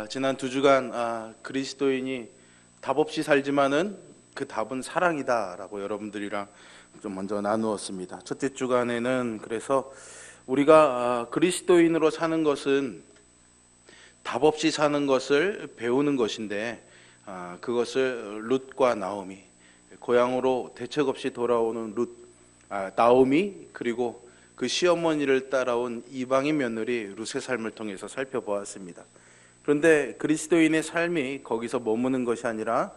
지난 2주간 그리스도인이 답 없이 살지만은 그 답은 사랑이다라고 여러분들이랑 좀 먼저 나누었습니다. 첫째 주간에는 그래서 우리가 그리스도인으로 사는 것은 답 없이 사는 것을 배우는 것인데, 그것을 룻과 나오미, 고향으로 대책 없이 돌아오는 나오미, 그리고 그 시어머니를 따라온 이방인 며느리 룻의 삶을 통해서 살펴보았습니다. 그런데 그리스도인의 삶이 거기서 머무는 것이 아니라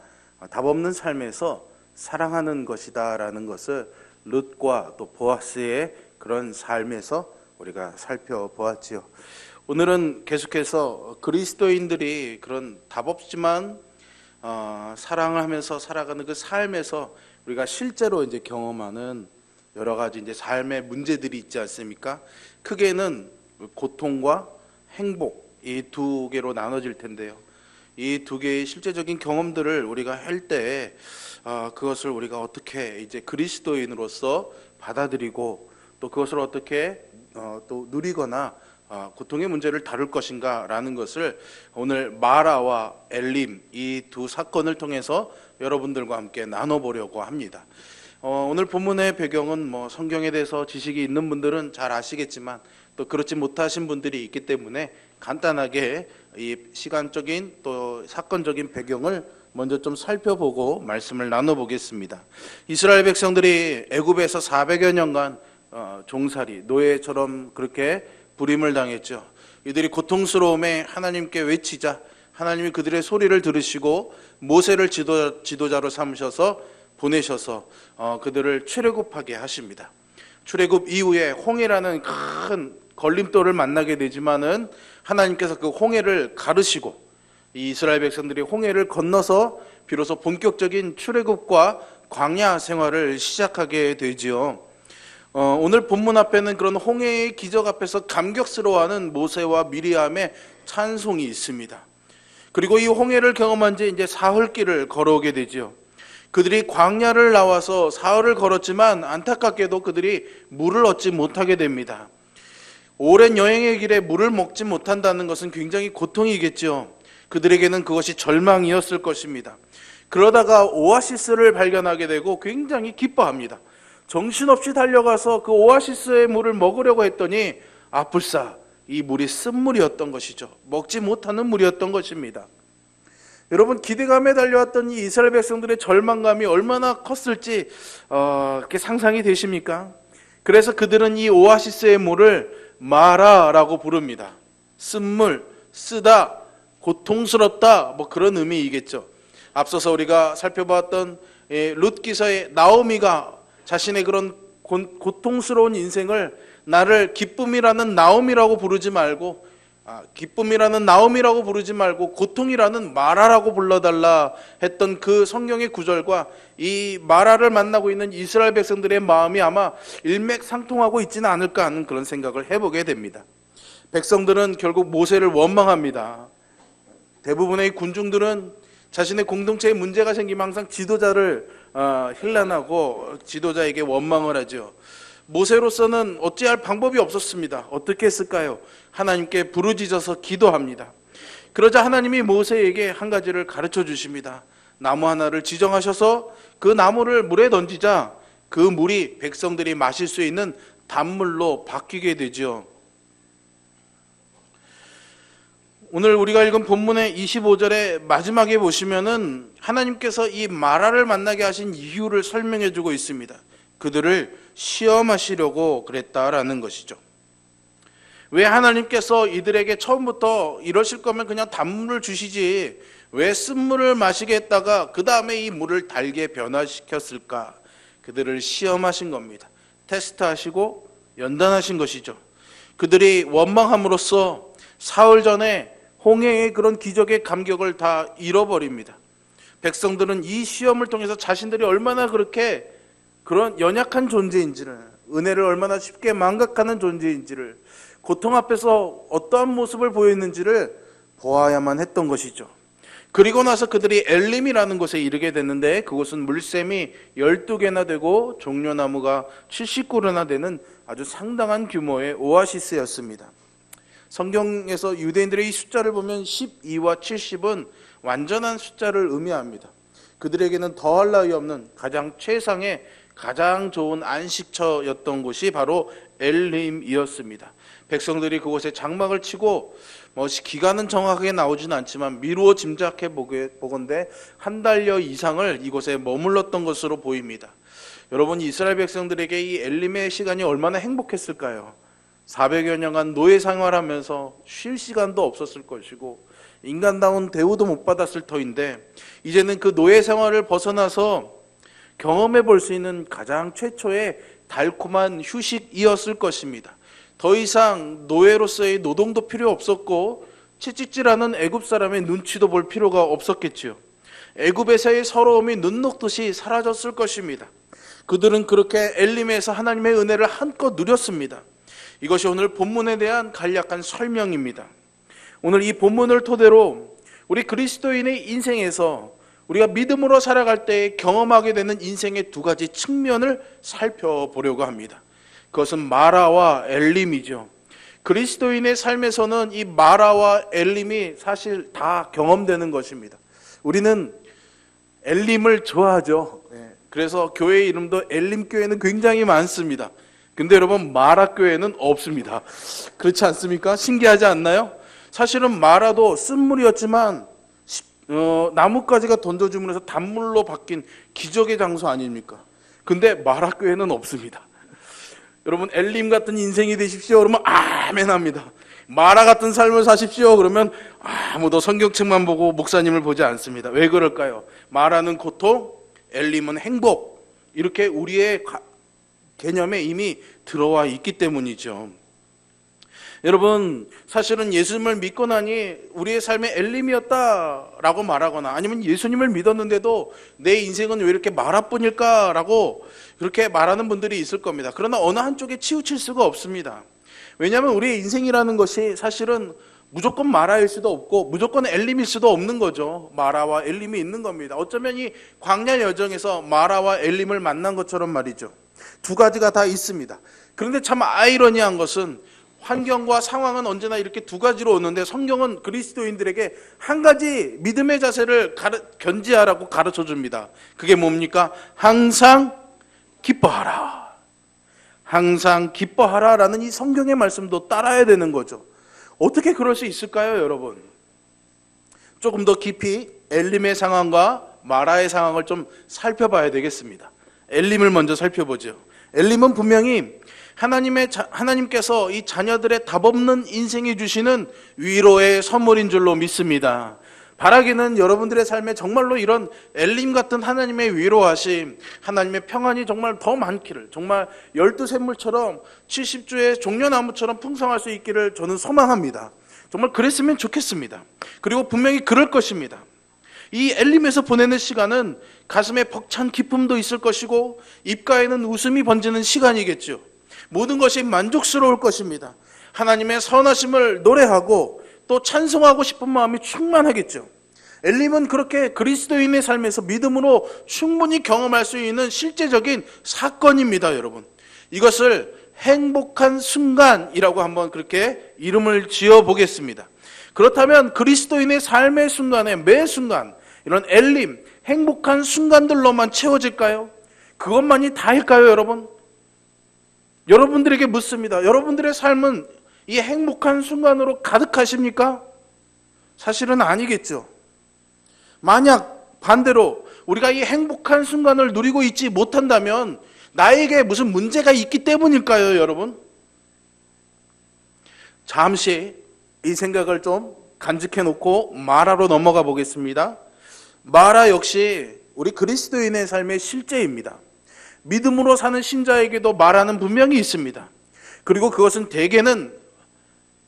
답 없는 삶에서 사랑하는 것이다라는 것을 룻과 또 보아스의 그런 삶에서 우리가 살펴보았지요. 오늘은 계속해서 그리스도인들이 그런 답 없지만 사랑을 하면서 살아가는 그 삶에서 우리가 실제로 이제 경험하는 여러 가지 이제 삶의 문제들이 있지 않습니까? 크게는 고통과 행복, 이 두 개로 나눠질 텐데요. 이 두 개의 실제적인 경험들을 우리가 할 때 그것을 우리가 어떻게 이제 그리스도인으로서 받아들이고 또 그것을 어떻게 또 누리거나 고통의 문제를 다룰 것인가라는 것을 오늘 마라와 엘림, 이 두 사건을 통해서 여러분들과 함께 나눠보려고 합니다. 오늘 본문의 배경은 성경에 대해서 지식이 있는 분들은 잘 아시겠지만 또 그렇지 못하신 분들이 있기 때문에 간단하게 이 시간적인 또 사건적인 배경을 먼저 좀 살펴보고 말씀을 나눠보겠습니다. 이스라엘 백성들이 애굽에서 400여 년간 종살이, 노예처럼 그렇게 부림을 당했죠. 이들이 고통스러움에 하나님께 외치자 하나님이 그들의 소리를 들으시고 모세를 지도자로 삼으셔서 보내셔서 그들을 출애굽하게 하십니다. 출애굽 이후에 홍해라는 큰 걸림돌을 만나게 되지만은 하나님께서 그 홍해를 가르시고 이 이스라엘 백성들이 홍해를 건너서 비로소 본격적인 출애굽과 광야 생활을 시작하게 되지요. 오늘 본문 앞에는 그런 홍해의 기적 앞에서 감격스러워하는 모세와 미리암의 찬송이 있습니다. 그리고 이 홍해를 경험한 지 이제 사흘길을 걸어오게 되지요. 그들이 광야를 나와서 사흘을 걸었지만 안타깝게도 그들이 물을 얻지 못하게 됩니다. 오랜 여행의 길에 물을 먹지 못한다는 것은 굉장히 고통이겠죠. 그들에게는 그것이 절망이었을 것입니다. 그러다가 오아시스를 발견하게 되고 굉장히 기뻐합니다. 정신없이 달려가서 그 오아시스의 물을 먹으려고 했더니 아뿔싸, 이 물이 쓴물이었던 것이죠. 먹지 못하는 물이었던 것입니다. 여러분, 기대감에 달려왔던 이 이스라엘 백성들의 절망감이 얼마나 컸을지 이렇게 상상이 되십니까? 그래서 그들은 이 오아시스의 물을 마라라고 부릅니다. 쓴물, 쓰다, 고통스럽다, 그런 의미이겠죠. 앞서서 우리가 살펴봤던 룻 기서의 나오미가 자신의 그런 고통스러운 인생을 나를 기쁨이라는 나오미라고 부르지 말고 고통이라는 마라라고 불러달라 했던 그 성경의 구절과 이 마라를 만나고 있는 이스라엘 백성들의 마음이 아마 일맥상통하고 있지는 않을까 하는 그런 생각을 해보게 됩니다. 백성들은 결국 모세를 원망합니다. 대부분의 군중들은 자신의 공동체에 문제가 생기면 항상 지도자를 힐난하고 지도자에게 원망을 하죠. 모세로서는 어찌할 방법이 없었습니다. 어떻게 했을까요? 하나님께 부르짖어서 기도합니다. 그러자 하나님이 모세에게 한 가지를 가르쳐 주십니다. 나무 하나를 지정하셔서 그 나무를 물에 던지자 그 물이 백성들이 마실 수 있는 단물로 바뀌게 되죠. 오늘 우리가 읽은 본문의 25절의 마지막에 보시면은 하나님께서 이 마라를 만나게 하신 이유를 설명해 주고 있습니다. 그들을 시험하시려고 그랬다라는 것이죠. 왜 하나님께서 이들에게 처음부터 이러실 거면 그냥 단물을 주시지 왜 쓴물을 마시게 했다가 그 다음에 이 물을 달게 변화시켰을까? 그들을 시험하신 겁니다. 테스트하시고 연단하신 것이죠. 그들이 원망함으로써 사흘 전에 홍해의 그런 기적의 감격을 다 잃어버립니다. 백성들은 이 시험을 통해서 자신들이 얼마나 그렇게 그런 연약한 존재인지를, 은혜를 얼마나 쉽게 망각하는 존재인지를, 고통 앞에서 어떠한 모습을 보였는지를 보아야만 했던 것이죠. 그리고 나서 그들이 엘림이라는 곳에 이르게 됐는데 그곳은 물샘이 12개나 되고 종려나무가 70그루나 되는 아주 상당한 규모의 오아시스였습니다. 성경에서 유대인들의 이 숫자를 보면 12와 70은 완전한 숫자를 의미합니다. 그들에게는 더할 나위 없는 가장 최상의 가장 좋은 안식처였던 곳이 바로 엘림이었습니다. 백성들이 그곳에 장막을 치고 기간은 정확하게 나오지는 않지만 미루어 짐작해 보건대 한 달여 이상을 이곳에 머물렀던 것으로 보입니다. 여러분, 이스라엘 백성들에게 이 엘림의 시간이 얼마나 행복했을까요? 400여 년간 노예 생활하면서 쉴 시간도 없었을 것이고 인간다운 대우도 못 받았을 터인데 이제는 그 노예 생활을 벗어나서 경험해 볼 수 있는 가장 최초의 달콤한 휴식이었을 것입니다. 더 이상 노예로서의 노동도 필요 없었고 채찍질하는 애굽 사람의 눈치도 볼 필요가 없었겠지요. 애굽에서의 서러움이 눈 녹듯이 사라졌을 것입니다. 그들은 그렇게 엘림에서 하나님의 은혜를 한껏 누렸습니다. 이것이 오늘 본문에 대한 간략한 설명입니다. 오늘 이 본문을 토대로 우리 그리스도인의 인생에서 우리가 믿음으로 살아갈 때 경험하게 되는 인생의 두 가지 측면을 살펴보려고 합니다. 그것은 마라와 엘림이죠. 그리스도인의 삶에서는 이 마라와 엘림이 사실 다 경험되는 것입니다. 우리는 엘림을 좋아하죠. 그래서 교회 이름도 엘림교회는 굉장히 많습니다. 근데 여러분, 마라교회는 없습니다. 그렇지 않습니까? 신기하지 않나요? 사실은 마라도 쓴물이었지만 나뭇가지가 던져줌으로써 단물로 바뀐 기적의 장소 아닙니까? 근데 마라교회는 없습니다. 여러분, 엘림 같은 인생이 되십시오 그러면 아멘 합니다. 마라 같은 삶을 사십시오 그러면 아무도 성경책만 보고 목사님을 보지 않습니다. 왜 그럴까요? 마라는 고통, 엘림은 행복, 이렇게 우리의 개념에 이미 들어와 있기 때문이죠. 여러분, 사실은 예수님을 믿고 나니 우리의 삶의 엘림이었다라고 말하거나 아니면 예수님을 믿었는데도 내 인생은 왜 이렇게 마라뿐일까라고 그렇게 말하는 분들이 있을 겁니다. 그러나 어느 한쪽에 치우칠 수가 없습니다. 왜냐하면 우리의 인생이라는 것이 사실은 무조건 마라일 수도 없고 무조건 엘림일 수도 없는 거죠. 마라와 엘림이 있는 겁니다. 어쩌면 이 광야 여정에서 마라와 엘림을 만난 것처럼 말이죠. 두 가지가 다 있습니다. 그런데 참 아이러니한 것은 환경과 상황은 언제나 이렇게 두 가지로 오는데 성경은 그리스도인들에게 한 가지 믿음의 자세를 견지하라고 가르쳐 줍니다. 그게 뭡니까? 항상 기뻐하라. 항상 기뻐하라라는 이 성경의 말씀도 따라야 되는 거죠. 어떻게 그럴 수 있을까요, 여러분? 조금 더 깊이 엘림의 상황과 마라의 상황을 좀 살펴봐야 되겠습니다. 엘림을 먼저 살펴보죠. 엘림은 분명히 하나님께서 이 자녀들의 답없는 인생이 주시는 위로의 선물인 줄로 믿습니다. 바라기는 여러분들의 삶에 정말로 이런 엘림 같은 하나님의 위로하심, 하나님의 평안이 정말 더 많기를, 정말 12샘물처럼 70주의 종려나무처럼 풍성할 수 있기를 저는 소망합니다. 정말 그랬으면 좋겠습니다. 그리고 분명히 그럴 것입니다. 이 엘림에서 보내는 시간은 가슴에 벅찬 기쁨도 있을 것이고 입가에는 웃음이 번지는 시간이겠죠. 모든 것이 만족스러울 것입니다. 하나님의 선하심을 노래하고 또 찬송하고 싶은 마음이 충만하겠죠. 엘림은 그렇게 그리스도인의 삶에서 믿음으로 충분히 경험할 수 있는 실제적인 사건입니다, 여러분. 이것을 행복한 순간이라고 한번 그렇게 이름을 지어 보겠습니다. 그렇다면 그리스도인의 삶의 순간에 매 순간 이런 엘림, 행복한 순간들로만 채워질까요? 그것만이 다일까요, 여러분? 여러분들에게 묻습니다. 여러분들의 삶은 이 행복한 순간으로 가득하십니까? 사실은 아니겠죠. 만약 반대로 우리가 이 행복한 순간을 누리고 있지 못한다면 나에게 무슨 문제가 있기 때문일까요, 여러분? 잠시 이 생각을 좀 간직해 놓고 마라로 넘어가 보겠습니다. 마라 역시 우리 그리스도인의 삶의 실제입니다. 믿음으로 사는 신자에게도 마라는 분명히 있습니다. 그리고 그것은 대개는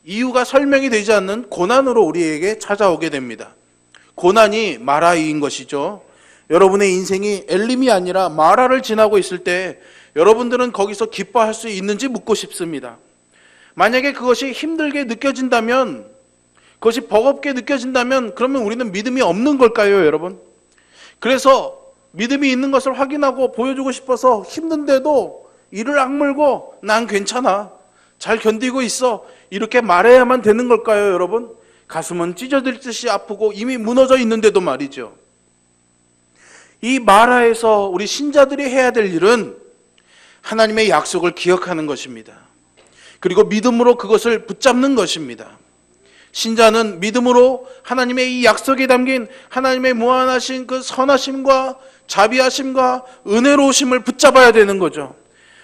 이유가 설명이 되지 않는 고난으로 우리에게 찾아오게 됩니다. 고난이 마라인 것이죠. 여러분의 인생이 엘림이 아니라 마라를 지나고 있을 때 여러분들은 거기서 기뻐할 수 있는지 묻고 싶습니다. 만약에 그것이 힘들게 느껴진다면 그것이 버겁게 느껴진다면 그러면 우리는 믿음이 없는 걸까요, 여러분? 그래서 믿음이 있는 것을 확인하고 보여주고 싶어서 힘든데도 이를 악물고 난 괜찮아, 잘 견디고 있어, 이렇게 말해야만 되는 걸까요, 여러분? 가슴은 찢어질 듯이 아프고 이미 무너져 있는데도 말이죠. 이 마라에서 우리 신자들이 해야 될 일은 하나님의 약속을 기억하는 것입니다. 그리고 믿음으로 그것을 붙잡는 것입니다. 신자는 믿음으로 하나님의 이 약속에 담긴 하나님의 무한하신 그 선하심과 자비하심과 은혜로우심을 붙잡아야 되는 거죠.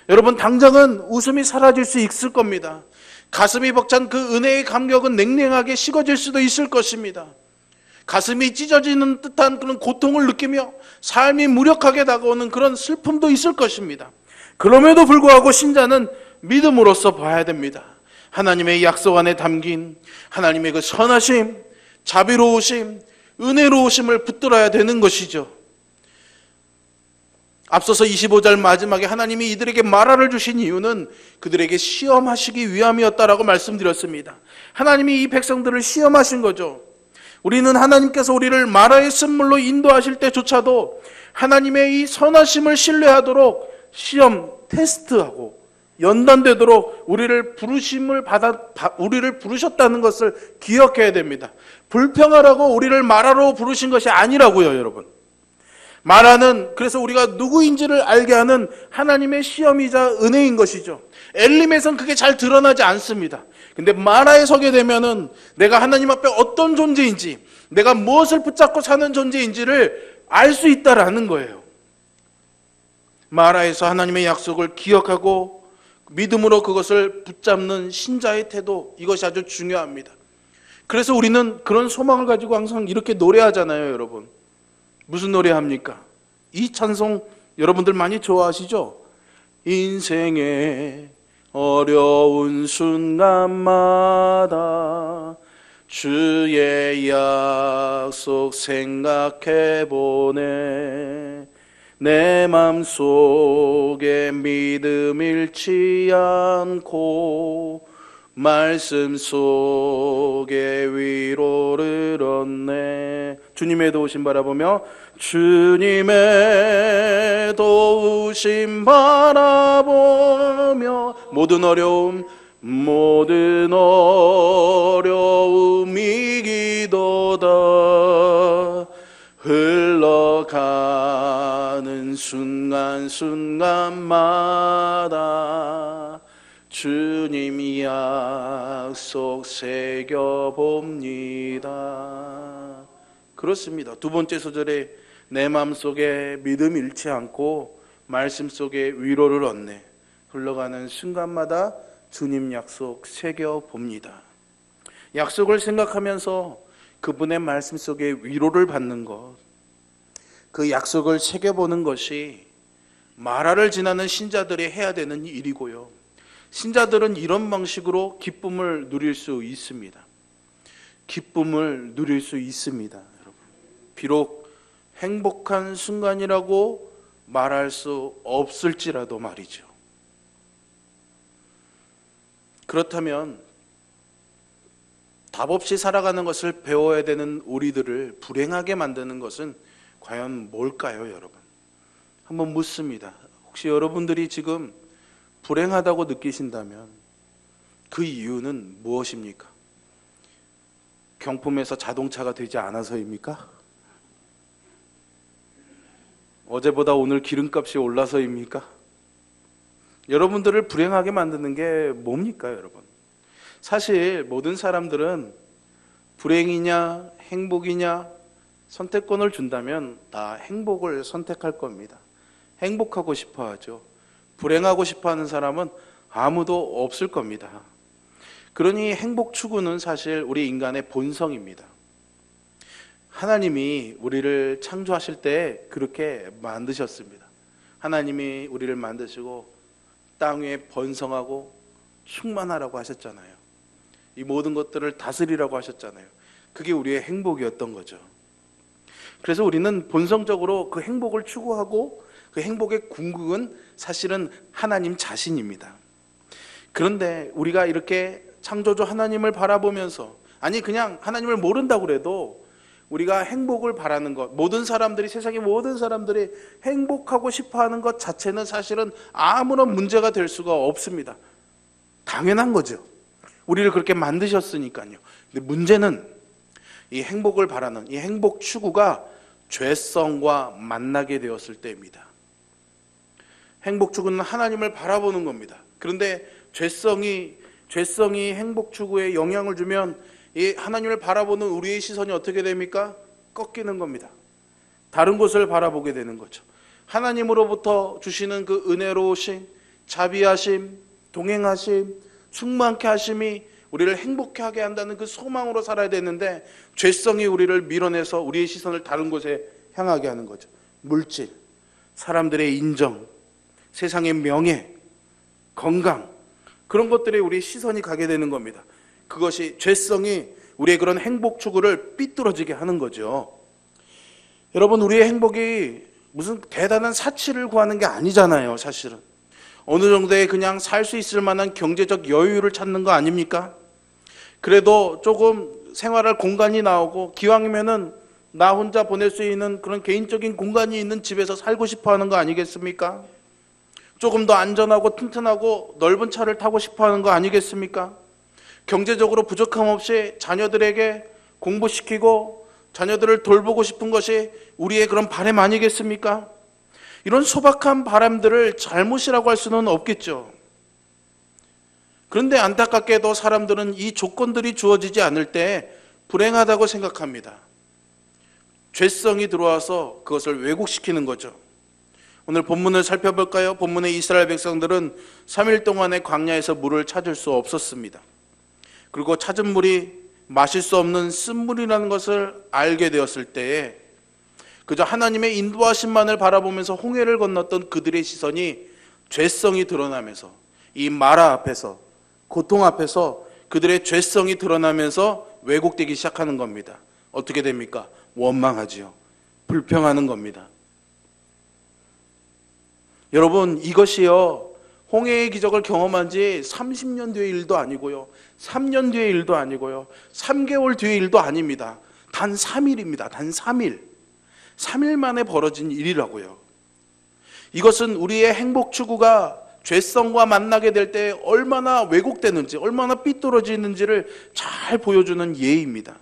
여러분, 당장은 웃음이 사라질 수 있을 겁니다. 가슴이 벅찬 그 은혜의 감격은 냉랭하게 식어질 수도 있을 것입니다. 가슴이 찢어지는 듯한 그런 고통을 느끼며 삶이 무력하게 다가오는 그런 슬픔도 있을 것입니다. 그럼에도 불구하고 신자는 믿음으로써 봐야 됩니다. 하나님의 약속 안에 담긴 하나님의 그 선하심, 자비로우심, 은혜로우심을 붙들어야 되는 것이죠. 앞서서 25절 마지막에 하나님이 이들에게 마라를 주신 이유는 그들에게 시험하시기 위함이었다라고 말씀드렸습니다. 하나님이 이 백성들을 시험하신 거죠. 우리는 하나님께서 우리를 마라의 쓴물로 인도하실 때조차도 하나님의 이 선하심을 신뢰하도록 시험, 테스트하고 연단되도록 우리를 부르셨다는 것을 기억해야 됩니다. 불평하라고 우리를 마라로 부르신 것이 아니라고요, 여러분. 마라는 그래서 우리가 누구인지를 알게 하는 하나님의 시험이자 은혜인 것이죠. 엘림에선 그게 잘 드러나지 않습니다. 근데 마라에 서게 되면은 내가 하나님 앞에 어떤 존재인지, 내가 무엇을 붙잡고 사는 존재인지를 알 수 있다라는 거예요. 마라에서 하나님의 약속을 기억하고 믿음으로 그것을 붙잡는 신자의 태도, 이것이 아주 중요합니다. 그래서 우리는 그런 소망을 가지고 항상 이렇게 노래하잖아요, 여러분. 무슨 노래합니까? 이 찬송 여러분들 많이 좋아하시죠? 인생의 어려운 순간마다 주의 약속 생각해보네. 내 맘속에 믿음 잃지 않고 말씀 속에 위로를 얻네. 주님의 도우심 바라보며, 주님의 도우심 바라보며 모든 어려움 이기도다. 흘러가는 순간순간마다 주님 약속 새겨봅니다. 그렇습니다. 두 번째 소절에 내 마음속에 믿음 잃지 않고 말씀 속에 위로를 얻네. 흘러가는 순간마다 주님 약속 새겨봅니다. 약속을 생각하면서 그분의 말씀 속에 위로를 받는 것, 그 약속을 새겨보는 것이 마라를 지나는 신자들이 해야 되는 일이고요. 신자들은 이런 방식으로 기쁨을 누릴 수 있습니다. 기쁨을 누릴 수 있습니다, 여러분. 비록 행복한 순간이라고 말할 수 없을지라도 말이죠. 그렇다면 답 없이 살아가는 것을 배워야 되는 우리들을 불행하게 만드는 것은 과연 뭘까요, 여러분? 한번 묻습니다. 혹시 여러분들이 지금 불행하다고 느끼신다면 그 이유는 무엇입니까? 경품에서 자동차가 되지 않아서입니까? 어제보다 오늘 기름값이 올라서입니까? 여러분들을 불행하게 만드는 게 뭡니까, 여러분? 사실 모든 사람들은 불행이냐 행복이냐 선택권을 준다면 다 행복을 선택할 겁니다. 행복하고 싶어 하죠. 불행하고 싶어 하는 사람은 아무도 없을 겁니다. 그러니 행복 추구는 사실 우리 인간의 본성입니다. 하나님이 우리를 창조하실 때 그렇게 만드셨습니다. 하나님이 우리를 만드시고 땅 위에 번성하고 충만하라고 하셨잖아요. 이 모든 것들을 다스리라고 하셨잖아요. 그게 우리의 행복이었던 거죠. 그래서 우리는 본성적으로 그 행복을 추구하고 그 행복의 궁극은 사실은 하나님 자신입니다. 그런데 우리가 이렇게 창조주 하나님을 바라보면서 아니 그냥 하나님을 모른다고 그래도 우리가 행복을 바라는 것, 모든 사람들이, 세상의 모든 사람들이 행복하고 싶어하는 것 자체는 사실은 아무런 문제가 될 수가 없습니다. 당연한 거죠. 우리를 그렇게 만드셨으니까요. 근데 문제는 이 행복을 바라는 이 행복 추구가 죄성과 만나게 되었을 때입니다. 행복 추구는 하나님을 바라보는 겁니다. 그런데 죄성이 행복 추구에 영향을 주면 이 하나님을 바라보는 우리의 시선이 어떻게 됩니까? 꺾이는 겁니다. 다른 곳을 바라보게 되는 거죠. 하나님으로부터 주시는 그 은혜로우심, 자비하심, 동행하심, 충만케 하심이 우리를 행복하게 한다는 그 소망으로 살아야 되는데, 죄성이 우리를 밀어내서 우리의 시선을 다른 곳에 향하게 하는 거죠. 물질, 사람들의 인정, 세상의 명예, 건강, 그런 것들에 우리의 시선이 가게 되는 겁니다. 그것이 죄성이 우리의 그런 행복 추구를 삐뚤어지게 하는 거죠. 여러분, 우리의 행복이 무슨 대단한 사치를 구하는 게 아니잖아요. 사실은 어느 정도의 그냥 살 수 있을 만한 경제적 여유를 찾는 거 아닙니까? 그래도 조금 생활할 공간이 나오고, 기왕이면은 나 혼자 보낼 수 있는 그런 개인적인 공간이 있는 집에서 살고 싶어 하는 거 아니겠습니까? 조금 더 안전하고 튼튼하고 넓은 차를 타고 싶어 하는 거 아니겠습니까? 경제적으로 부족함 없이 자녀들에게 공부시키고 자녀들을 돌보고 싶은 것이 우리의 그런 바람 아니겠습니까? 이런 소박한 바람들을 잘못이라고 할 수는 없겠죠. 그런데 안타깝게도 사람들은 이 조건들이 주어지지 않을 때 불행하다고 생각합니다. 죄성이 들어와서 그것을 왜곡시키는 거죠. 오늘 본문을 살펴볼까요? 본문에 이스라엘 백성들은 3일 동안의 광야에서 물을 찾을 수 없었습니다. 그리고 찾은 물이 마실 수 없는 쓴물이라는 것을 알게 되었을 때에 그저 하나님의 인도하심만을 바라보면서 홍해를 건넜던 그들의 시선이 죄성이 드러나면서, 이 마라 앞에서, 고통 앞에서 그들의 죄성이 드러나면서 왜곡되기 시작하는 겁니다. 어떻게 됩니까? 원망하지요. 불평하는 겁니다. 여러분, 이것이요, 홍해의 기적을 경험한 지 30년 뒤의 일도 아니고요, 3년 뒤의 일도 아니고요, 3개월 뒤의 일도 아닙니다. 단 3일입니다. 단 3일. 3일 만에 벌어진 일이라고요. 이것은 우리의 행복 추구가 죄성과 만나게 될 때 얼마나 왜곡되는지, 얼마나 삐뚤어지는지를 잘 보여주는 예입니다.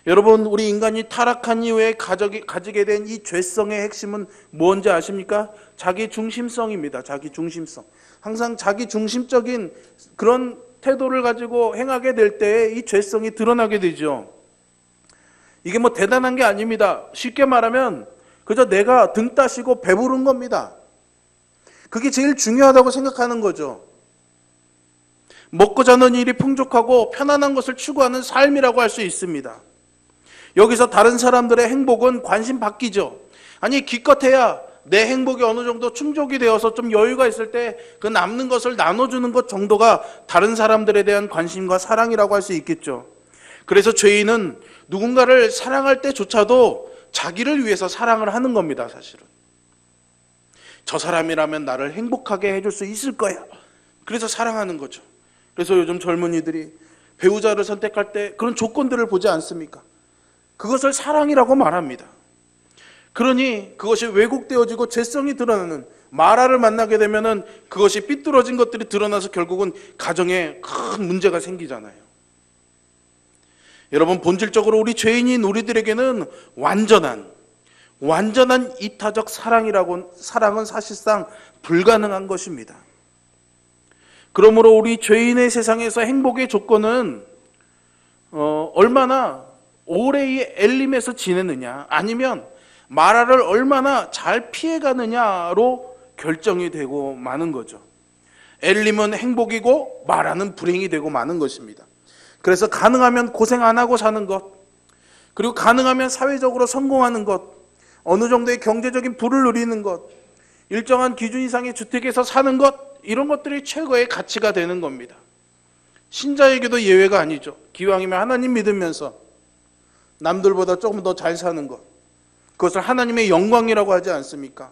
여러분, 우리 인간이 타락한 이후에 가지게 된 이 죄성의 핵심은 뭔지 아십니까? 자기 중심성입니다. 자기 중심성. 항상 자기 중심적인 그런 태도를 가지고 행하게 될 때 이 죄성이 드러나게 되죠. 이게 뭐 대단한 게 아닙니다. 쉽게 말하면 그저 내가 등 따시고 배부른 겁니다. 그게 제일 중요하다고 생각하는 거죠. 먹고 자는 일이 풍족하고 편안한 것을 추구하는 삶이라고 할 수 있습니다. 여기서 다른 사람들의 행복은 관심 바뀌죠. 아니, 기껏해야 내 행복이 어느 정도 충족이 되어서 좀 여유가 있을 때 그 남는 것을 나눠주는 것 정도가 다른 사람들에 대한 관심과 사랑이라고 할 수 있겠죠. 그래서 죄인은 누군가를 사랑할 때조차도 자기를 위해서 사랑을 하는 겁니다. 사실은 저 사람이라면 나를 행복하게 해줄 수 있을 거야. 그래서 사랑하는 거죠. 그래서 요즘 젊은이들이 배우자를 선택할 때 그런 조건들을 보지 않습니까? 그것을 사랑이라고 말합니다. 그러니 그것이 왜곡되어지고 죄성이 드러나는, 마라를 만나게 되면은 그것이 삐뚤어진 것들이 드러나서 결국은 가정에 큰 문제가 생기잖아요. 여러분, 본질적으로 우리 죄인인 우리들에게는 완전한 이타적 사랑은 사실상 불가능한 것입니다. 그러므로 우리 죄인의 세상에서 행복의 조건은 얼마나 오래 이 엘림에서 지내느냐, 아니면 마라를 얼마나 잘 피해가느냐로 결정이 되고 마는 거죠. 엘림은 행복이고 마라는 불행이 되고 마는 것입니다. 그래서 가능하면 고생 안 하고 사는 것, 그리고 가능하면 사회적으로 성공하는 것, 어느 정도의 경제적인 부를 누리는 것, 일정한 기준 이상의 주택에서 사는 것, 이런 것들이 최고의 가치가 되는 겁니다. 신자에게도 예외가 아니죠. 기왕이면 하나님 믿으면서 남들보다 조금 더 잘 사는 것, 그것을 하나님의 영광이라고 하지 않습니까?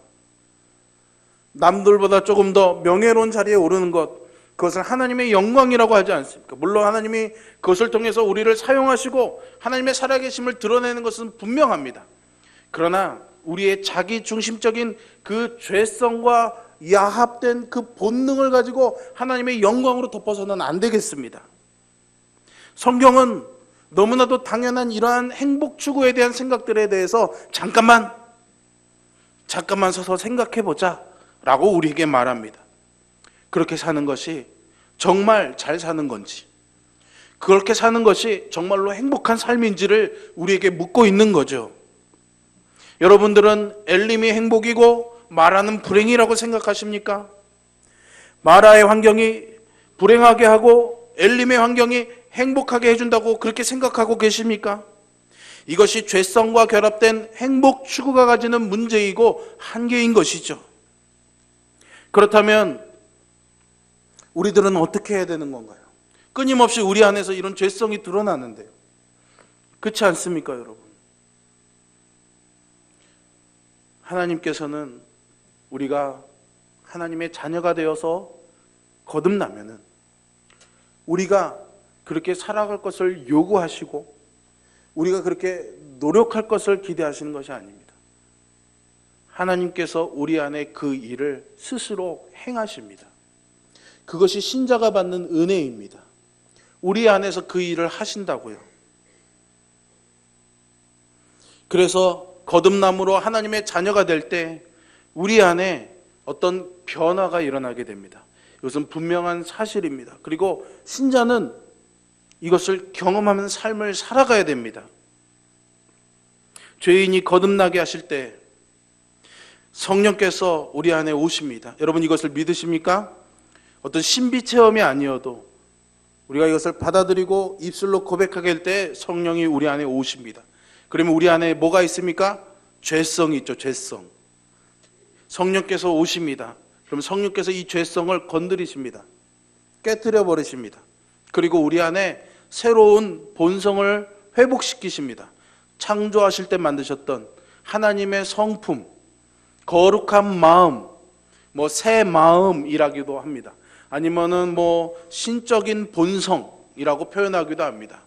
남들보다 조금 더 명예로운 자리에 오르는 것, 그것을 하나님의 영광이라고 하지 않습니까? 물론 하나님이 그것을 통해서 우리를 사용하시고 하나님의 살아계심을 드러내는 것은 분명합니다. 그러나 우리의 자기 중심적인 그 죄성과 야합된 그 본능을 가지고 하나님의 영광으로 덮어서는 안 되겠습니다. 성경은 너무나도 당연한 이러한 행복 추구에 대한 생각들에 대해서 잠깐만 서서 생각해보자 라고 우리에게 말합니다. 그렇게 사는 것이 정말 잘 사는 건지, 그렇게 사는 것이 정말로 행복한 삶인지를 우리에게 묻고 있는 거죠. 여러분들은 엘림이 행복이고 마라는 불행이라고 생각하십니까? 마라의 환경이 불행하게 하고 엘림의 환경이 행복하게 해준다고 그렇게 생각하고 계십니까? 이것이 죄성과 결합된 행복 추구가 가지는 문제이고 한계인 것이죠. 그렇다면 우리들은 어떻게 해야 되는 건가요? 끊임없이 우리 안에서 이런 죄성이 드러나는데요. 그렇지 않습니까, 여러분? 하나님께서는 우리가 하나님의 자녀가 되어서 거듭나면은 우리가 그렇게 살아갈 것을 요구하시고 우리가 그렇게 노력할 것을 기대하시는 것이 아닙니다. 하나님께서 우리 안에 그 일을 스스로 행하십니다. 그것이 신자가 받는 은혜입니다. 우리 안에서 그 일을 하신다고요. 그래서 거듭남으로 하나님의 자녀가 될 때 우리 안에 어떤 변화가 일어나게 됩니다. 이것은 분명한 사실입니다. 그리고 신자는 이것을 경험하는 삶을 살아가야 됩니다. 죄인이 거듭나게 하실 때 성령께서 우리 안에 오십니다. 여러분 이것을 믿으십니까? 어떤 신비 체험이 아니어도 우리가 이것을 받아들이고 입술로 고백하게 할 때 성령이 우리 안에 오십니다. 그러면 우리 안에 뭐가 있습니까? 죄성이 있죠. 죄성. 성령께서 오십니다. 그럼 성령께서 이 죄성을 건드리십니다. 깨트려 버리십니다. 그리고 우리 안에 새로운 본성을 회복시키십니다. 창조하실 때 만드셨던 하나님의 성품, 거룩한 마음, 새 마음이라기도 합니다. 아니면은 신적인 본성이라고 표현하기도 합니다.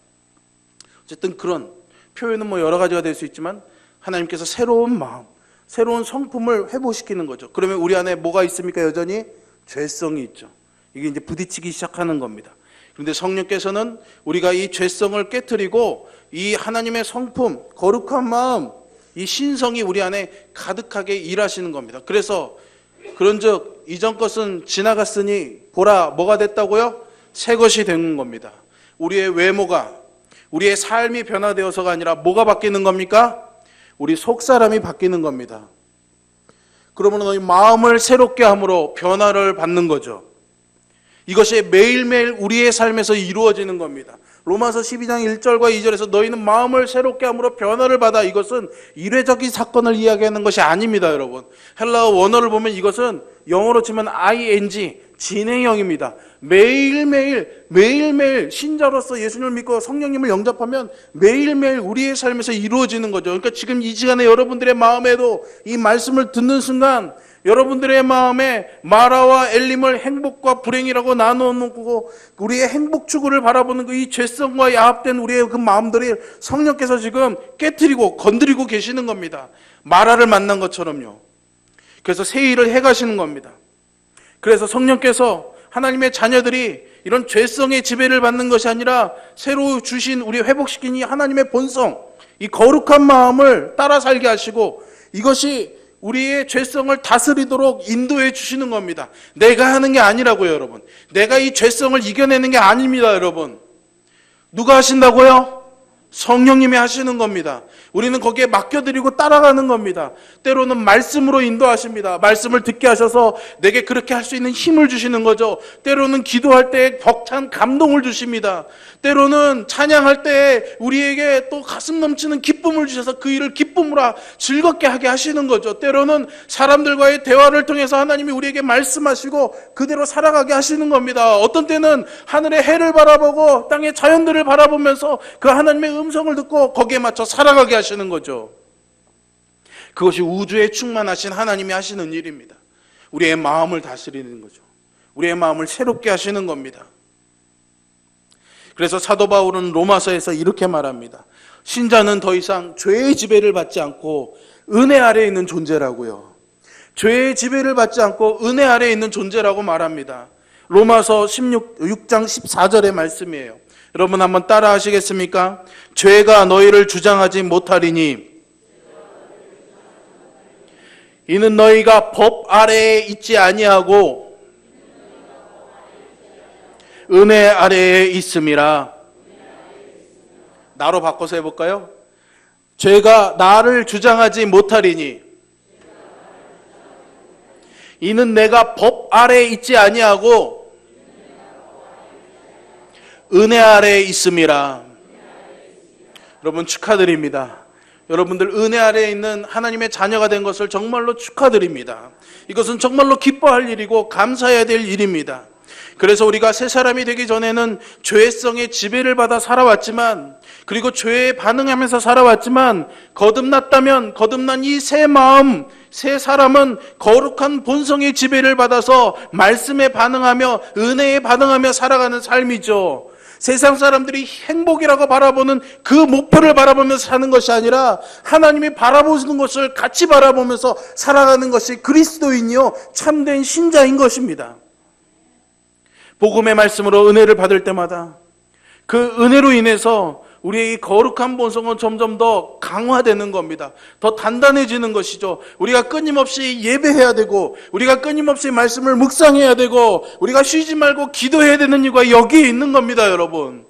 어쨌든 그런 표현은 여러 가지가 될 수 있지만 하나님께서 새로운 마음, 새로운 성품을 회복시키는 거죠. 그러면 우리 안에 뭐가 있습니까? 여전히 죄성이 있죠. 이게 이제 부딪히기 시작하는 겁니다. 그런데 성령께서는 우리가 이 죄성을 깨트리고 이 하나님의 성품, 거룩한 마음, 이 신성이 우리 안에 가득하게 일하시는 겁니다. 그래서 그런즉 이전 것은 지나갔으니 보라 뭐가 됐다고요? 새 것이 된 겁니다. 우리의 외모가, 우리의 삶이 변화되어서가 아니라 뭐가 바뀌는 겁니까? 우리 속사람이 바뀌는 겁니다. 그러면 너희 마음을 새롭게 함으로 변화를 받는 거죠. 이것이 매일매일 우리의 삶에서 이루어지는 겁니다. 로마서 12장 1절과 2절에서 너희는 마음을 새롭게 함으로 변화를 받아, 이것은 일회적인 사건을 이야기하는 것이 아닙니다. 여러분, 헬라어 원어를 보면 이것은 영어로 치면 ing, 진행형입니다. 매일매일 신자로서 예수님을 믿고 성령님을 영접하면 매일매일 우리의 삶에서 이루어지는 거죠. 그러니까 지금 이 시간에 여러분들의 마음에도 이 말씀을 듣는 순간 여러분들의 마음에 마라와 엘림을 행복과 불행이라고 나누어 놓고 우리의 행복 추구를 바라보는 이 죄성과 야합된 우리의 그 마음들이 성령께서 지금 깨트리고 건드리고 계시는 겁니다. 마라를 만난 것처럼요. 그래서 새 일을 해가시는 겁니다. 그래서 성령께서 하나님의 자녀들이 이런 죄성의 지배를 받는 것이 아니라 새로 주신 우리 회복시킨 이 하나님의 본성, 이 거룩한 마음을 따라 살게 하시고 이것이 우리의 죄성을 다스리도록 인도해 주시는 겁니다. 내가 하는 게 아니라고요, 여러분. 내가 이 죄성을 이겨내는 게 아닙니다, 여러분. 누가 하신다고요? 성령님이 하시는 겁니다. 우리는 거기에 맡겨드리고 따라가는 겁니다. 때로는 말씀으로 인도하십니다. 말씀을 듣게 하셔서 내게 그렇게 할 수 있는 힘을 주시는 거죠. 때로는 기도할 때 벅찬 감동을 주십니다. 때로는 찬양할 때 우리에게 또 가슴 넘치는 기쁨을 주셔서 그 일을 기쁨으로 즐겁게 하게 하시는 거죠. 때로는 사람들과의 대화를 통해서 하나님이 우리에게 말씀하시고 그대로 살아가게 하시는 겁니다. 어떤 때는 하늘의 해를 바라보고 땅의 자연들을 바라보면서 그 하나님의 음성을 듣고 거기에 맞춰 살아가게 하시는 거죠. 그것이 우주에 충만하신 하나님이 하시는 일입니다. 우리의 마음을 다스리는 거죠. 우리의 마음을 새롭게 하시는 겁니다. 그래서 사도 바울은 로마서에서 이렇게 말합니다. 신자는 더 이상 죄의 지배를 받지 않고 은혜 아래에 있는 존재라고요. 죄의 지배를 받지 않고 은혜 아래에 있는 존재라고 말합니다. 로마서 6장 14절의 말씀이에요. 여러분 한번 따라 하시겠습니까? 죄가 너희를 주장하지 못하리니 이는 너희가 법 아래에 있지 아니하고 은혜 아래에 있음이라. 나로 바꿔서 해볼까요? 죄가 나를 주장하지 못하리니 이는 내가 법 아래에 있지 아니하고 은혜 아래에 있음이라. 여러분 축하드립니다. 여러분들 은혜 아래에 있는 하나님의 자녀가 된 것을 정말로 축하드립니다. 이것은 정말로 기뻐할 일이고 감사해야 될 일입니다. 그래서 우리가 새 사람이 되기 전에는 죄성의 지배를 받아 살아왔지만, 그리고 죄에 반응하면서 살아왔지만, 거듭났다면 거듭난 이 새 마음, 새 사람은 거룩한 본성의 지배를 받아서 말씀에 반응하며 은혜에 반응하며 살아가는 삶이죠. 세상 사람들이 행복이라고 바라보는 그 목표를 바라보면서 사는 것이 아니라 하나님이 바라보시는 것을 같이 바라보면서 살아가는 것이 그리스도인이요 참된 신자인 것입니다. 복음의 말씀으로 은혜를 받을 때마다 그 은혜로 인해서 우리의 이 거룩한 본성은 점점 더 강화되는 겁니다. 더 단단해지는 것이죠. 우리가 끊임없이 예배해야 되고, 우리가 끊임없이 말씀을 묵상해야 되고, 우리가 쉬지 말고 기도해야 되는 이유가 여기에 있는 겁니다, 여러분.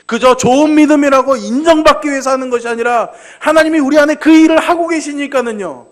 그저 좋은 믿음이라고 인정받기 위해서 하는 것이 아니라 하나님이 우리 안에 그 일을 하고 계시니까는요,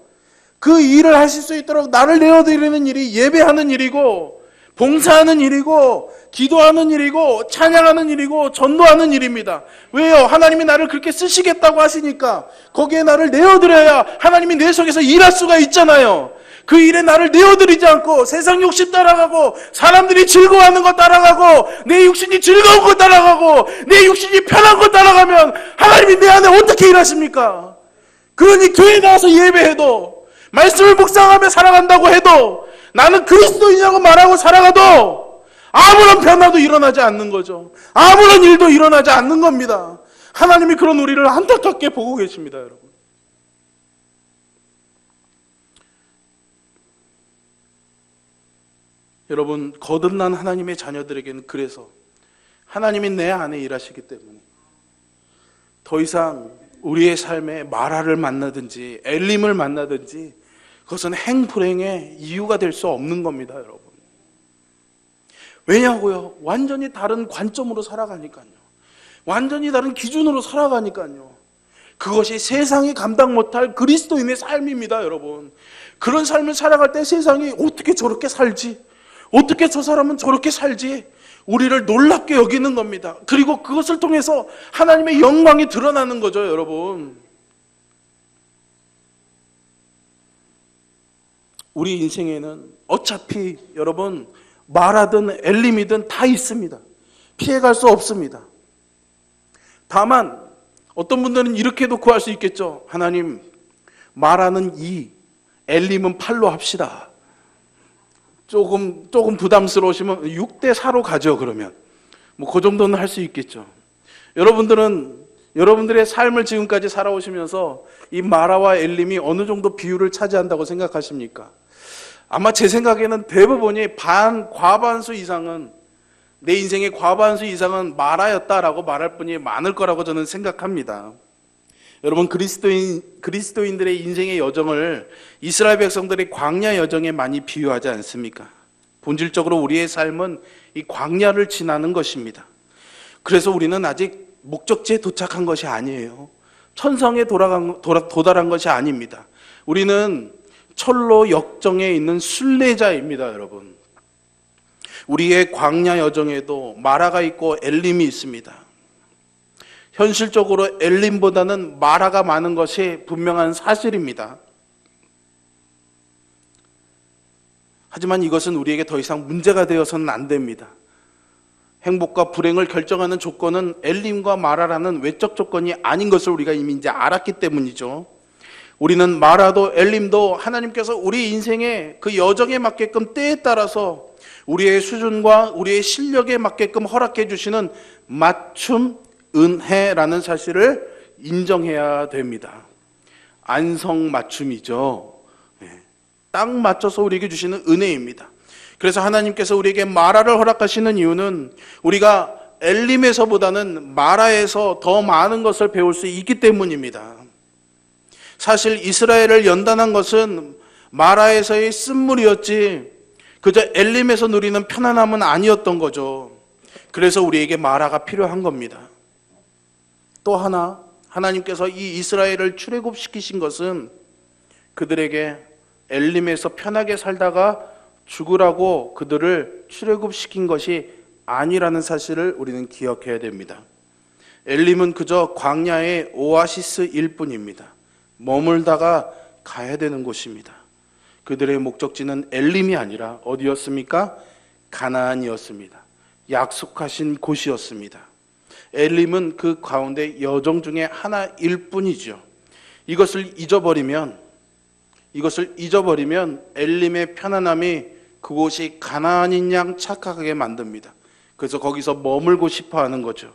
그 일을 하실 수 있도록 나를 내어드리는 일이 예배하는 일이고, 봉사하는 일이고, 기도하는 일이고, 찬양하는 일이고, 전도하는 일입니다. 왜요? 하나님이 나를 그렇게 쓰시겠다고 하시니까 거기에 나를 내어드려야 하나님이 내 속에서 일할 수가 있잖아요. 그 일에 나를 내어드리지 않고 세상 욕심 따라가고, 사람들이 즐거워하는 거 따라가고, 내 육신이 즐거운 거 따라가고, 내 육신이 편한 거 따라가면 하나님이 내 안에 어떻게 일하십니까? 그러니 교회에 나와서 예배해도, 말씀을 묵상하며 살아간다고 해도, 나는 그리스도인이라고 말하고 살아가도 아무런 변화도 일어나지 않는 거죠. 아무런 일도 일어나지 않는 겁니다. 하나님이 그런 우리를 안타깝게 보고 계십니다, 여러분. 여러분, 거듭난 하나님의 자녀들에게는 그래서 하나님이 내 안에 일하시기 때문에 더 이상 우리의 삶에 마라를 만나든지 엘림을 만나든지 그것은 행불행의 이유가 될 수 없는 겁니다, 여러분. 왜냐고요? 완전히 다른 관점으로 살아가니까요. 완전히 다른 기준으로 살아가니까요. 그것이 세상이 감당 못할 그리스도인의 삶입니다, 여러분. 그런 삶을 살아갈 때 세상이 어떻게 저렇게 살지? 어떻게 저 사람은 저렇게 살지? 우리를 놀랍게 여기는 겁니다. 그리고 그것을 통해서 하나님의 영광이 드러나는 거죠, 여러분. 우리 인생에는 어차피 여러분 마라든 엘림이든 다 있습니다. 피해갈 수 없습니다. 다만 어떤 분들은 이렇게도 구할 수 있겠죠. 하나님, 마라는 2, 엘림은 8로 합시다. 조금 부담스러우시면 6대 4로 가죠. 그러면 뭐 그 정도는 할 수 있겠죠. 여러분들의 삶을 지금까지 살아오시면서 이 마라와 엘림이 어느 정도 비율을 차지한다고 생각하십니까? 아마 제 생각에는 대부분이 과반수 이상은, 내 인생의 과반수 이상은 마라였다라고 말할 분이 많을 거라고 저는 생각합니다. 여러분, 그리스도인들의 인생의 여정을 이스라엘 백성들의 광야 여정에 많이 비유하지 않습니까? 본질적으로 우리의 삶은 이 광야를 지나는 것입니다. 그래서 우리는 아직 목적지에 도착한 것이 아니에요. 천성에 도달한 것이 아닙니다. 우리는 철로 역정에 있는 순례자입니다, 여러분. 우리의 광야 여정에도 마라가 있고 엘림이 있습니다. 현실적으로 엘림보다는 마라가 많은 것이 분명한 사실입니다. 하지만 이것은 우리에게 더 이상 문제가 되어서는 안 됩니다. 행복과 불행을 결정하는 조건은 엘림과 마라라는 외적 조건이 아닌 것을 우리가 이미 이제 알았기 때문이죠. 우리는 마라도 엘림도 하나님께서 우리 인생의 그 여정에 맞게끔 때에 따라서 우리의 수준과 우리의 실력에 맞게끔 허락해 주시는 맞춤 은혜라는 사실을 인정해야 됩니다. 안성맞춤이죠. 딱 맞춰서 우리에게 주시는 은혜입니다. 그래서 하나님께서 우리에게 마라를 허락하시는 이유는 우리가 엘림에서보다는 마라에서 더 많은 것을 배울 수 있기 때문입니다. 사실 이스라엘을 연단한 것은 마라에서의 쓴물이었지 그저 엘림에서 누리는 편안함은 아니었던 거죠. 그래서 우리에게 마라가 필요한 겁니다. 또 하나, 하나님께서 이 이스라엘을 출애굽시키신 것은 그들에게 엘림에서 편하게 살다가 죽으라고 그들을 출애굽시킨 것이 아니라는 사실을 우리는 기억해야 됩니다. 엘림은 그저 광야의 오아시스일 뿐입니다. 머물다가 가야 되는 곳입니다. 그들의 목적지는 엘림이 아니라 어디였습니까? 가나안이었습니다. 약속하신 곳이었습니다. 엘림은 그 가운데 여정 중에 하나일 뿐이죠. 이것을 잊어버리면 엘림의 편안함이 그곳이 가나안인 양 착각하게 만듭니다. 그래서 거기서 머물고 싶어 하는 거죠.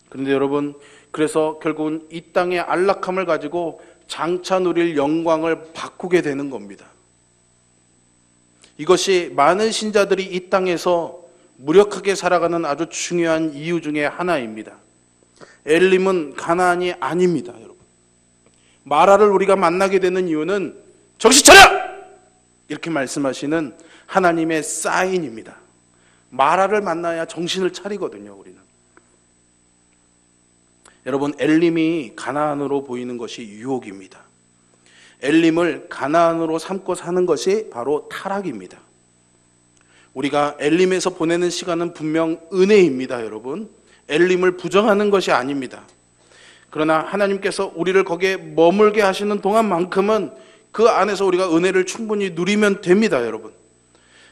그런데 여러분, 그래서 결국은 이 땅의 안락함을 가지고 장차 누릴 영광을 바꾸게 되는 겁니다. 이것이 많은 신자들이 이 땅에서 무력하게 살아가는 아주 중요한 이유 중에 하나입니다. 엘림은 가나안이 아닙니다, 여러분. 마라를 우리가 만나게 되는 이유는 정신 차려! 이렇게 말씀하시는 하나님의 사인입니다. 마라를 만나야 정신을 차리거든요, 우리는. 여러분, 엘림이 가나안으로 보이는 것이 유혹입니다. 엘림을 가나안으로 삼고 사는 것이 바로 타락입니다. 우리가 엘림에서 보내는 시간은 분명 은혜입니다, 여러분. 엘림을 부정하는 것이 아닙니다. 그러나 하나님께서 우리를 거기에 머물게 하시는 동안만큼은 그 안에서 우리가 은혜를 충분히 누리면 됩니다, 여러분.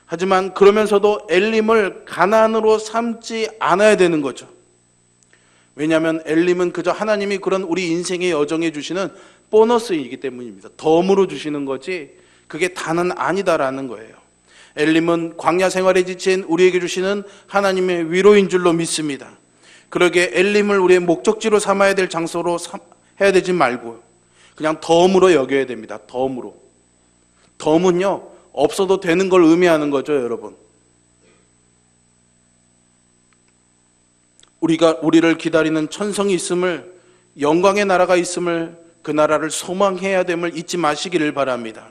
하지만 그러면서도 엘림을 가나안으로 삼지 않아야 되는 거죠. 왜냐하면 엘림은 그저 하나님이 그런 우리 인생의 여정에 주시는 보너스이기 때문입니다. 덤으로 주시는 거지 그게 다는 아니다라는 거예요. 엘림은 광야 생활에 지친 우리에게 주시는 하나님의 위로인 줄로 믿습니다. 그러게 엘림을 우리의 목적지로 삼아야 될 장소로 해야 되지 말고 그냥 덤으로 여겨야 됩니다. 덤으로. 덤은요, 없어도 되는 걸 의미하는 거죠, 여러분. 우리를 기다리는 천성이 있음을, 영광의 나라가 있음을, 그 나라를 소망해야 됨을 잊지 마시기를 바랍니다.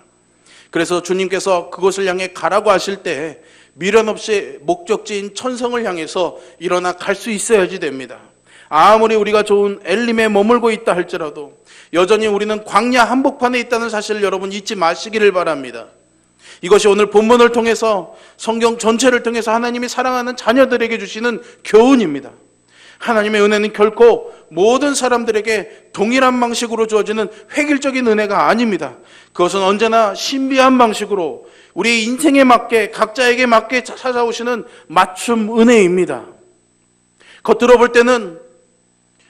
그래서 주님께서 그곳을 향해 가라고 하실 때 미련 없이 목적지인 천성을 향해서 일어나 갈 수 있어야지 됩니다. 아무리 우리가 좋은 엘림에 머물고 있다 할지라도 여전히 우리는 광야 한복판에 있다는 사실을 여러분 잊지 마시기를 바랍니다. 이것이 오늘 본문을 통해서 성경 전체를 통해서 하나님이 사랑하는 자녀들에게 주시는 교훈입니다. 하나님의 은혜는 결코 모든 사람들에게 동일한 방식으로 주어지는 획일적인 은혜가 아닙니다. 그것은 언제나 신비한 방식으로 우리의 인생에 맞게 각자에게 맞게 찾아오시는 맞춤 은혜입니다. 겉으로 볼 때는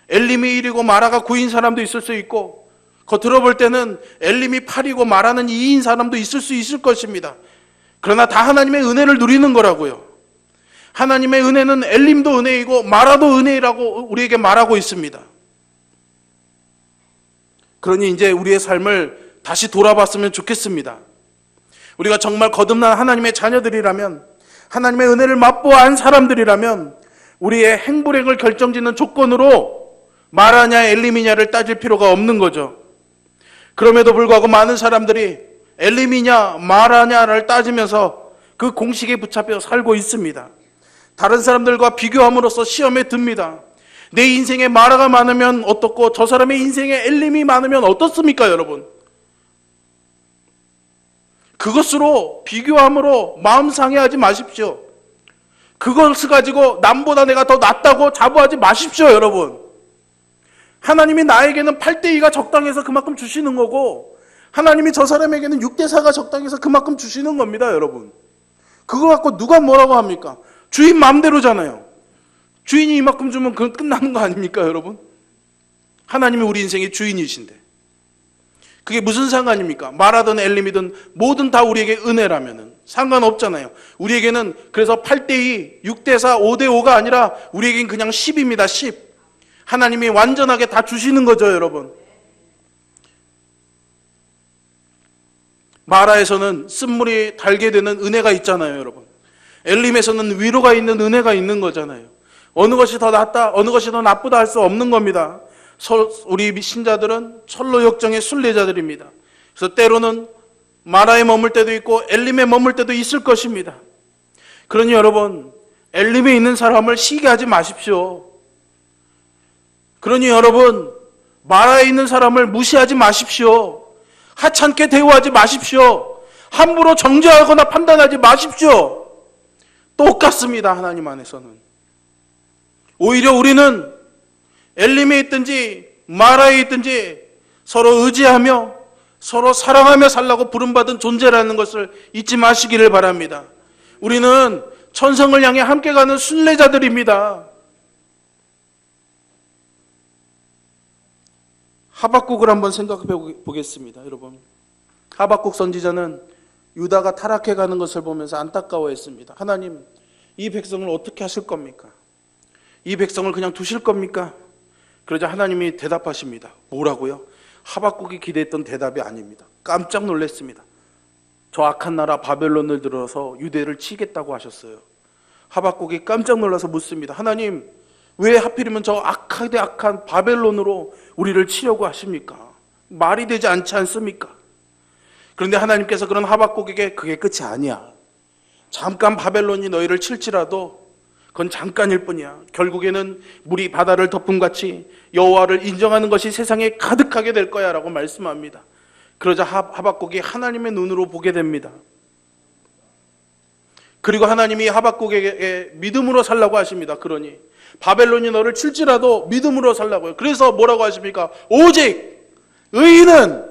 엘림이 1이고 마라가 9인 사람도 있을 수 있고 겉으로 볼 때는 엘림이 8이고 마라는 2인 사람도 있을 수 있을 것입니다. 그러나 다 하나님의 은혜를 누리는 거라고요. 하나님의 은혜는 엘림도 은혜이고 마라도 은혜라고 우리에게 말하고 있습니다. 그러니 이제 우리의 삶을 다시 돌아봤으면 좋겠습니다. 우리가 정말 거듭난 하나님의 자녀들이라면, 하나님의 은혜를 맛보아한 사람들이라면 우리의 행불행을 결정짓는 조건으로 마라냐 엘림이냐를 따질 필요가 없는 거죠. 그럼에도 불구하고 많은 사람들이 엘림이냐 마라냐를 따지면서 그 공식에 붙잡혀 살고 있습니다. 다른 사람들과 비교함으로써 시험에 듭니다. 내 인생에 마라가 많으면 어떻고 저 사람의 인생에 엘림이 많으면 어떻습니까, 여러분? 그것으로 비교함으로 마음 상해하지 마십시오. 그것을 가지고 남보다 내가 더 낫다고 자부하지 마십시오, 여러분. 하나님이 나에게는 8:2가 적당해서 그만큼 주시는 거고 하나님이 저 사람에게는 6:4가 적당해서 그만큼 주시는 겁니다, 여러분. 그거 갖고 누가 뭐라고 합니까? 주인 마음대로잖아요. 주인이 이만큼 주면 그건 끝나는 거 아닙니까, 여러분? 하나님이 우리 인생의 주인이신데 그게 무슨 상관입니까? 마라든 엘림이든 뭐든 다 우리에게 은혜라면은 상관없잖아요. 우리에게는 그래서 8대2, 6대4, 5대5가 아니라 우리에겐 그냥 10입니다. 10. 하나님이 완전하게 다 주시는 거죠, 여러분. 마라에서는 쓴물이 달게 되는 은혜가 있잖아요, 여러분. 엘림에서는 위로가 있는 은혜가 있는 거잖아요. 어느 것이 더 낫다, 어느 것이 더 나쁘다 할 수 없는 겁니다. 우리 신자들은 철로 역정의 순례자들입니다. 그래서 때로는 마라에 머물 때도 있고 엘림에 머물 때도 있을 것입니다. 그러니 여러분, 엘림에 있는 사람을 시기하지 마십시오. 그러니 여러분, 마라에 있는 사람을 무시하지 마십시오. 하찮게 대우하지 마십시오. 함부로 정죄하거나 판단하지 마십시오. 똑같습니다, 하나님 안에서는. 오히려 우리는 엘림에 있든지 마라에 있든지 서로 의지하며 서로 사랑하며 살라고 부름받은 존재라는 것을 잊지 마시기를 바랍니다. 우리는 천성을 향해 함께 가는 순례자들입니다. 하박국을 한번 생각해 보겠습니다, 여러분. 하박국 선지자는 유다가 타락해 가는 것을 보면서 안타까워했습니다. 하나님, 이 백성을 어떻게 하실 겁니까? 이 백성을 그냥 두실 겁니까? 그러자 하나님이 대답하십니다. 뭐라고요? 하박국이 기대했던 대답이 아닙니다. 깜짝 놀랐습니다. 저 악한 나라 바벨론을 들어서 유대를 치겠다고 하셨어요. 하박국이 깜짝 놀라서 묻습니다. 하나님, 왜 하필이면 저 악한 바벨론으로 우리를 치려고 하십니까? 말이 되지 않지 않습니까? 그런데 하나님께서 그런 하박국에게 그게 끝이 아니야. 잠깐 바벨론이 너희를 칠지라도 그건 잠깐일 뿐이야. 결국에는 물이 바다를 덮음같이 여호와를 인정하는 것이 세상에 가득하게 될 거야 라고 말씀합니다. 그러자 하박국이 하나님의 눈으로 보게 됩니다. 그리고 하나님이 하박국에게 믿음으로 살라고 하십니다. 그러니 바벨론이 너를 칠지라도 믿음으로 살라고요. 그래서 뭐라고 하십니까? 오직 의인은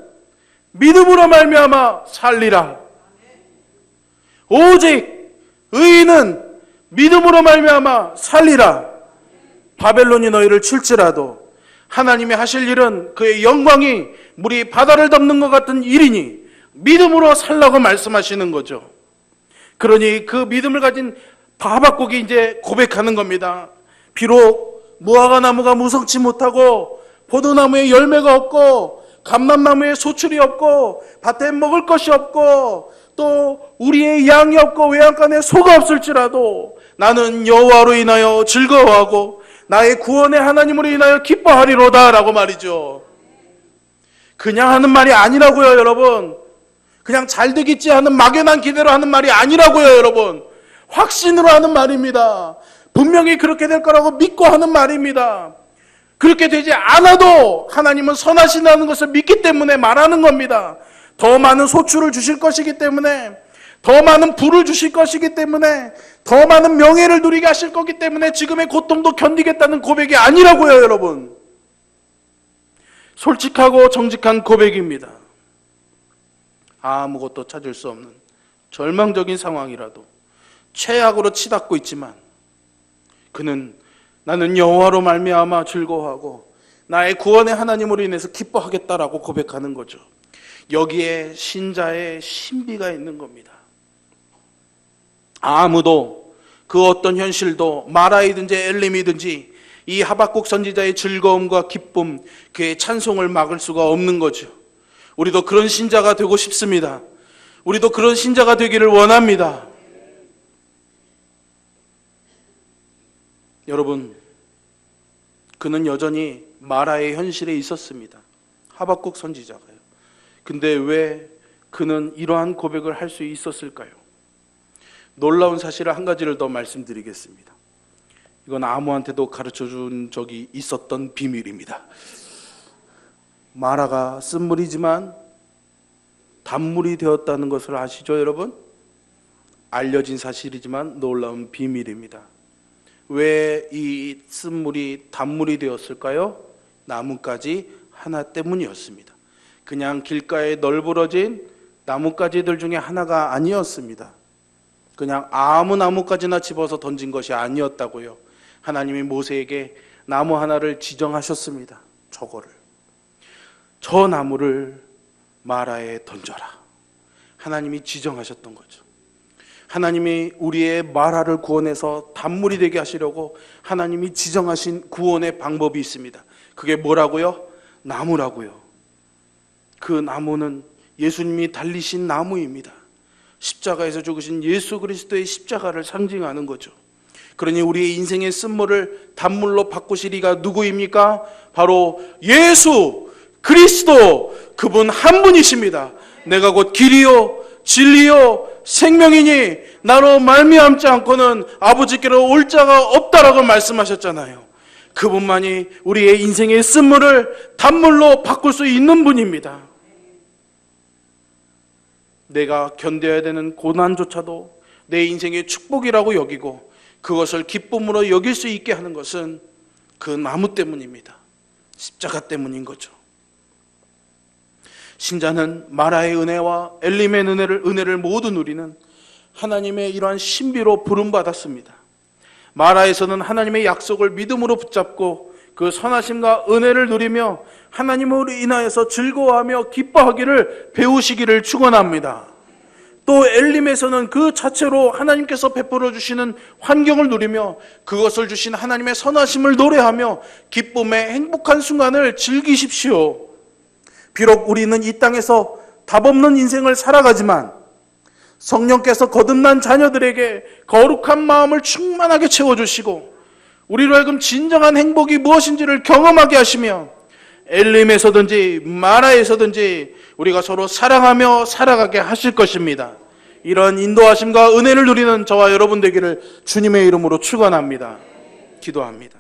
믿음으로 말미암아 살리라. 오직 의인은 믿음으로 말미암아 살리라. 바벨론이 너희를 칠지라도 하나님이 하실 일은 그의 영광이 물이 바다를 덮는 것 같은 일이니 믿음으로 살라고 말씀하시는 거죠. 그러니 그 믿음을 가진 하박국이 이제 고백하는 겁니다. 비록 무화과 나무가 무성치 못하고 포도나무에 열매가 없고 감람나무에 소출이 없고 밭에 먹을 것이 없고 또 우리의 양이 없고 외양간에 소가 없을지라도 나는 여호와로 인하여 즐거워하고 나의 구원의 하나님으로 인하여 기뻐하리로다 라고 말이죠. 그냥 하는 말이 아니라고요, 여러분. 그냥 잘 되겠지 하는 막연한 기대로 하는 말이 아니라고요, 여러분. 확신으로 하는 말입니다. 분명히 그렇게 될 거라고 믿고 하는 말입니다. 그렇게 되지 않아도 하나님은 선하시다는 것을 믿기 때문에 말하는 겁니다. 더 많은 소출을 주실 것이기 때문에, 더 많은 부를 주실 것이기 때문에, 더 많은 명예를 누리게 하실 거기 때문에 지금의 고통도 견디겠다는 고백이 아니라고요, 여러분. 솔직하고 정직한 고백입니다. 아무것도 찾을 수 없는 절망적인 상황이라도 최악으로 치닫고 있지만 그는 나는 여호와로 말미암아 즐거워하고 나의 구원의 하나님으로 인해서 기뻐하겠다라고 고백하는 거죠. 여기에 신자의 신비가 있는 겁니다. 아무도 그 어떤 현실도 마라이든지 엘림이든지 이 하박국 선지자의 즐거움과 기쁨, 그의 찬송을 막을 수가 없는 거죠. 우리도 그런 신자가 되고 싶습니다. 우리도 그런 신자가 되기를 원합니다. 여러분, 그는 여전히 마라의 현실에 있었습니다. 하박국 선지자가요. 근데 왜 그는 이러한 고백을 할 수 있었을까요? 놀라운 사실을 한 가지를 더 말씀드리겠습니다. 이건 아무한테도 가르쳐준 적이 있었던 비밀입니다. 마라가 쓴물이지만 단물이 되었다는 것을 아시죠, 여러분? 알려진 사실이지만 놀라운 비밀입니다. 왜 이 쓴물이 단물이 되었을까요? 나뭇가지 하나 때문이었습니다. 그냥 길가에 널브러진 나뭇가지들 중에 하나가 아니었습니다. 그냥 아무 나뭇가지나 집어서 던진 것이 아니었다고요. 하나님이 모세에게 나무 하나를 지정하셨습니다. 저거를. 저 나무를 마라에 던져라. 하나님이 지정하셨던 거죠. 하나님이 우리의 마라를 구원해서 단물이 되게 하시려고 하나님이 지정하신 구원의 방법이 있습니다. 그게 뭐라고요? 나무라고요. 그 나무는 예수님이 달리신 나무입니다. 십자가에서 죽으신 예수 그리스도의 십자가를 상징하는 거죠. 그러니 우리의 인생의 쓴물을 단물로 바꾸실 이가 누구입니까? 바로 예수 그리스도, 그분 한 분이십니다. 내가 곧 길이요 진리요 생명이니 나로 말미암지 않고는 아버지께로 올 자가 없다라고 말씀하셨잖아요. 그분만이 우리의 인생의 쓴물을 단물로 바꿀 수 있는 분입니다. 내가 견뎌야 되는 고난조차도 내 인생의 축복이라고 여기고 그것을 기쁨으로 여길 수 있게 하는 것은 그 나무 때문입니다. 십자가 때문인 거죠. 신자는 마라의 은혜와 엘림의 은혜를 모두 누리는 하나님의 이러한 신비로 부름받았습니다. 마라에서는 하나님의 약속을 믿음으로 붙잡고 그 선하심과 은혜를 누리며 하나님으로 인하여서 즐거워하며 기뻐하기를 배우시기를 축원합니다. 또 엘림에서는 그 자체로 하나님께서 베풀어 주시는 환경을 누리며 그것을 주신 하나님의 선하심을 노래하며 기쁨의 행복한 순간을 즐기십시오. 비록 우리는 이 땅에서 답없는 인생을 살아가지만 성령께서 거듭난 자녀들에게 거룩한 마음을 충만하게 채워주시고 우리로 하여금 진정한 행복이 무엇인지를 경험하게 하시며 엘림에서든지 마라에서든지 우리가 서로 사랑하며 살아가게 하실 것입니다. 이런 인도하심과 은혜를 누리는 저와 여러분 되기를 주님의 이름으로 축원합니다. 기도합니다.